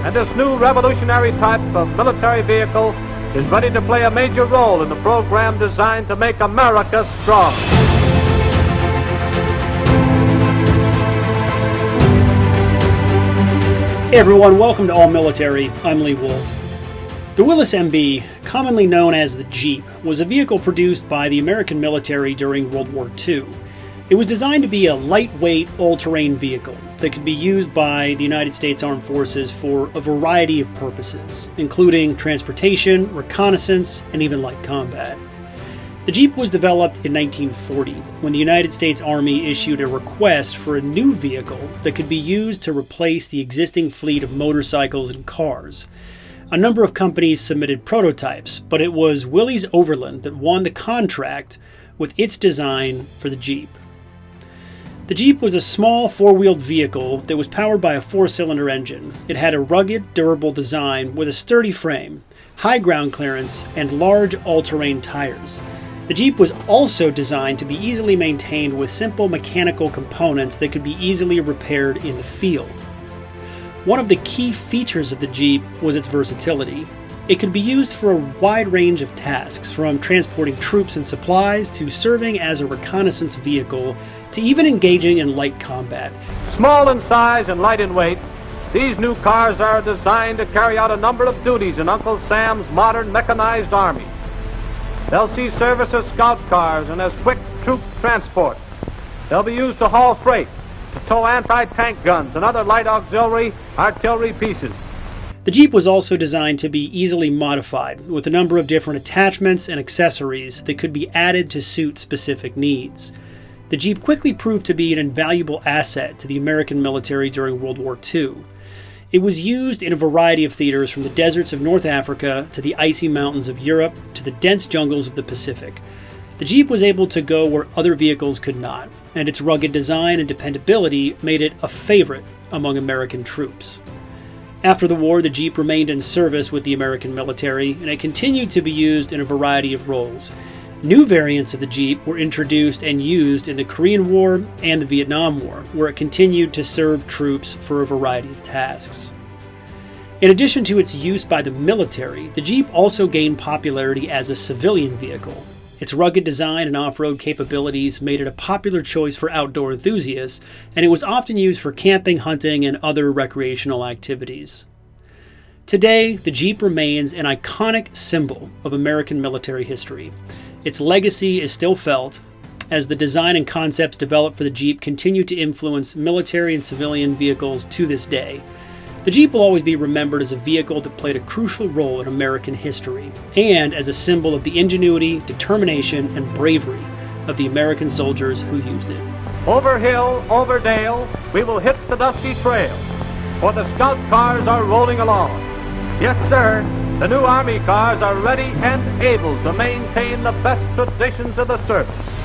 and this new revolutionary type of military vehicle is ready to play a major role in the program designed to make America strong. Hey everyone, welcome to All Military. I'm Lee Wolf. The Willys MB, commonly known as the Jeep, was a vehicle produced by the American military during World War II. It was designed to be a lightweight, all-terrain vehicle that could be used by the United States Armed Forces for a variety of purposes, including transportation, reconnaissance, and even light combat. The Jeep was developed in 1940 when the United States Army issued a request for a new vehicle that could be used to replace the existing fleet of motorcycles and cars. A number of companies submitted prototypes, but it was Willys-Overland that won the contract with its design for the Jeep. The Jeep was a small four-wheeled vehicle that was powered by a four-cylinder engine. It had a rugged, durable design with a sturdy frame, high ground clearance, and large all-terrain tires. The Jeep was also designed to be easily maintained with simple mechanical components that could be easily repaired in the field. One of the key features of the Jeep was its versatility. It could be used for a wide range of tasks, from transporting troops and supplies to serving as a reconnaissance vehicle to even engaging in light combat. Small in size and light in weight, these new cars are designed to carry out a number of duties in Uncle Sam's modern mechanized army. They'll see service as scout cars and as quick troop transport. They'll be used to haul freight, to tow anti-tank guns and other light auxiliary artillery pieces. The Jeep was also designed to be easily modified, with a number of different attachments and accessories that could be added to suit specific needs. The Jeep quickly proved to be an invaluable asset to the American military during World War II. It was used in a variety of theaters, from the deserts of North Africa to the icy mountains of Europe to the dense jungles of the Pacific. The Jeep was able to go where other vehicles could not, and its rugged design and dependability made it a favorite among American troops. After the war, the Jeep remained in service with the American military, and it continued to be used in a variety of roles. New variants of the Jeep were introduced and used in the Korean War and the Vietnam War, where it continued to serve troops for a variety of tasks. In addition to its use by the military, the Jeep also gained popularity as a civilian vehicle. Its rugged design and off-road capabilities made it a popular choice for outdoor enthusiasts, and it was often used for camping, hunting, and other recreational activities. Today, the Jeep remains an iconic symbol of American military history. Its legacy is still felt, as the design and concepts developed for the Jeep continue to influence military and civilian vehicles to this day. The Jeep will always be remembered as a vehicle that played a crucial role in American history, and as a symbol of the ingenuity, determination, and bravery of the American soldiers who used it. Over hill, over dale, we will hit the dusty trail, for the scout cars are rolling along. Yes, sir, the new Army cars are ready and able to maintain the best traditions of the service.